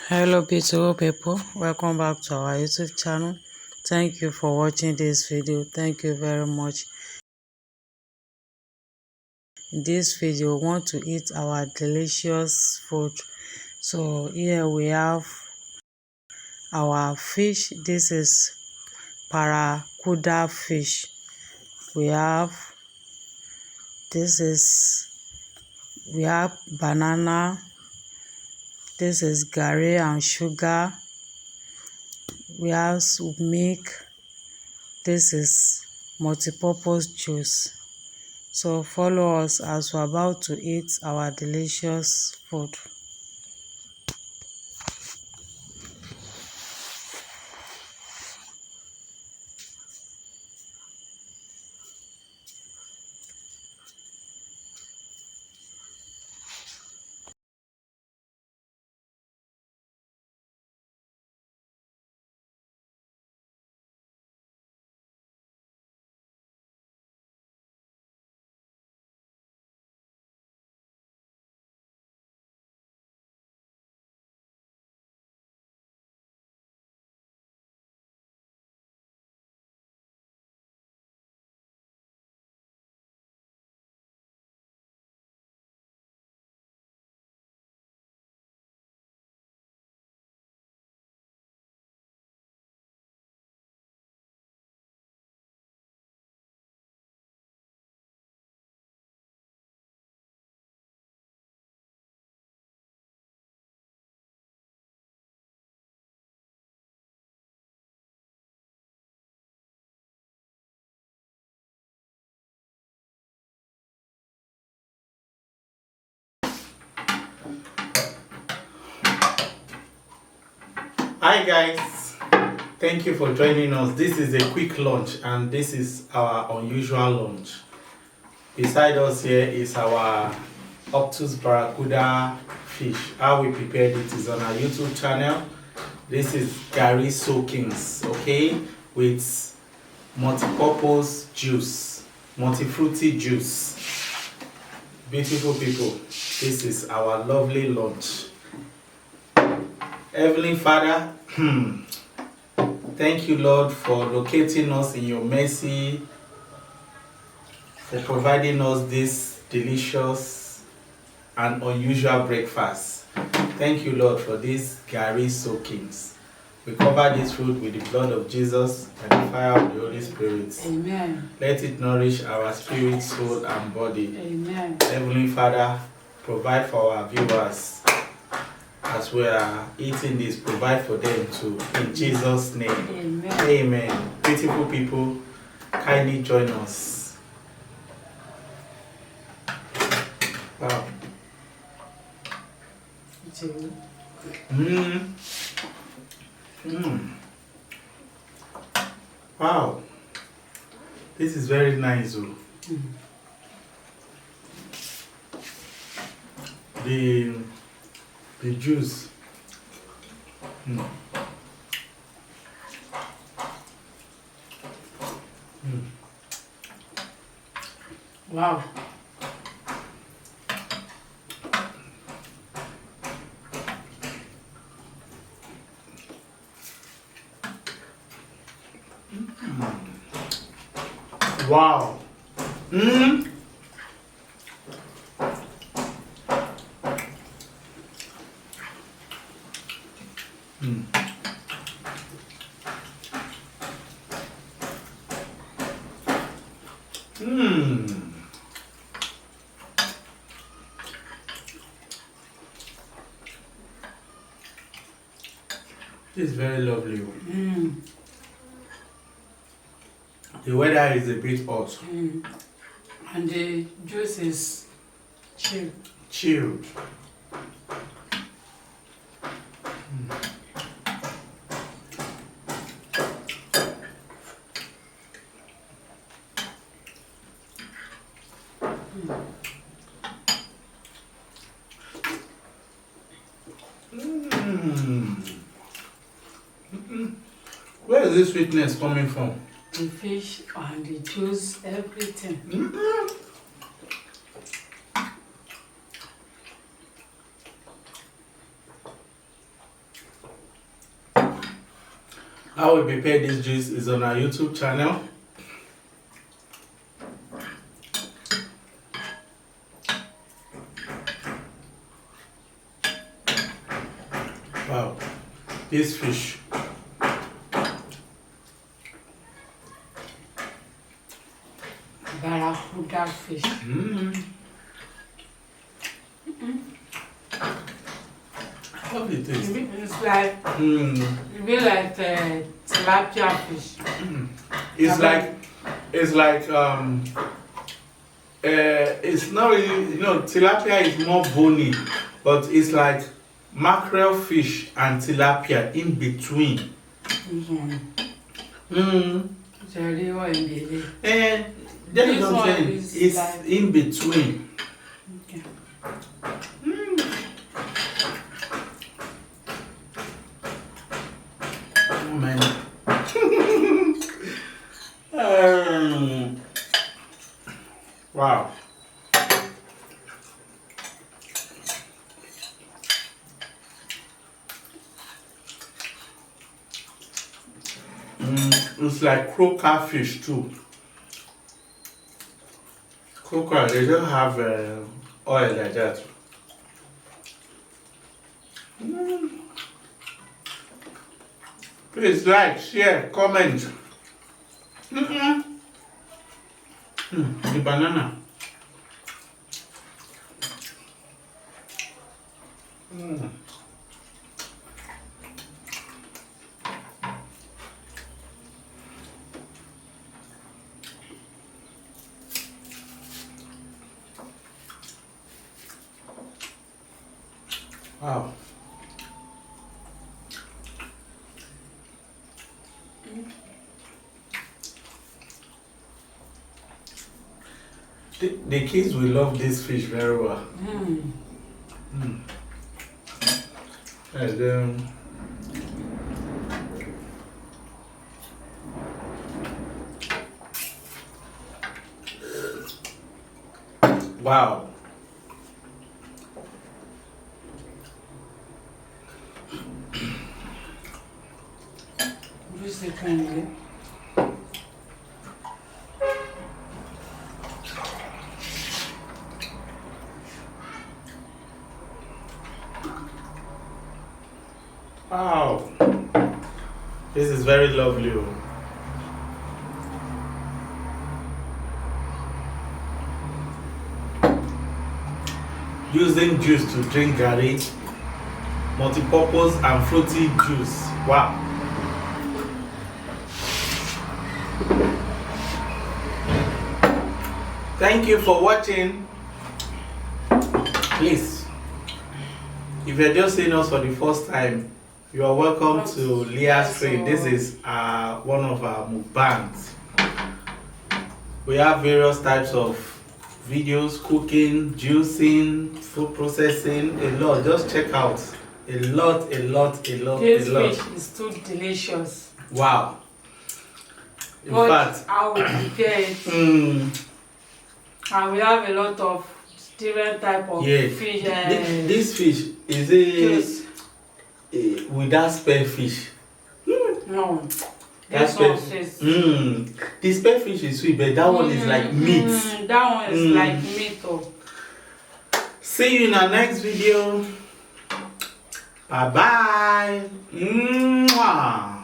Hello beautiful people, welcome back to our YouTube channel. Thank you for watching this video. Thank you very much. In this video we want to eat our delicious food. So here we have our fish. This is paracuda fish. We have we have banana. This is garri and sugar. We have milk. This is multi-purpose juice. So follow us as we're about to eat our delicious food. Hi guys, thank you for joining us. This is a quick lunch and this is our unusual lunch. Beside us here is our Octus Barracuda fish. How we prepared it is on our YouTube channel. This is Garri soakings, okay, with multi-purpose juice, multi-fruity juice. Beautiful people, this is our lovely lunch. Heavenly Father, thank you, Lord, for locating us in your mercy, for providing us this delicious and unusual breakfast. Thank you, Lord, for these garri soakings. We cover this food with the blood of Jesus and the fire of the Holy Spirit. Amen. Let it nourish our spirit, soul, and body. Amen. Heavenly Father, provide for our viewers as we are eating this, provide for them too. In Jesus' name. Amen. Amen. Beautiful people, kindly join us. Wow. Wow. This is very nice. The juice. Wow. Wow. This is very lovely. The weather is a bit hot. And the juice is chilled. Chilled. Where is this sweetness coming from? The fish and the juice, everything. How we prepare this juice is on our YouTube channel. Wow, this fish. Barracuda fish. How it taste? It's like it be like tilapia fish. It's like it's not really, tilapia is more bony, but it's like mackerel fish and tilapia in between. That's what I'm saying. It's like in between. Okay. Oh man. Wow. It's like croaker fish too. Croaker, they don't have oil like that. Please like, share, comment. The banana. Wow. The kids will love this fish very well. And wow. Just the kind. Wow. This is very lovely. Using juice to drink Garri, multi-purpose and fruity juice. Wow. Thank you for watching. Please, if you're just seeing us for the first time, you are welcome to Leah's Trade. This is one of our mukbangs. We have various types of videos, cooking, juicing, food processing, a lot. Just check out a lot. This fish is too delicious. Wow. In fact, I will prepare it. And we have a lot of different type of fish. This fish is without spare fish. No. This one says. The spare fish is sweet, but that one is like meat. That one is like meat. See you in our next video. Bye bye. Mwah.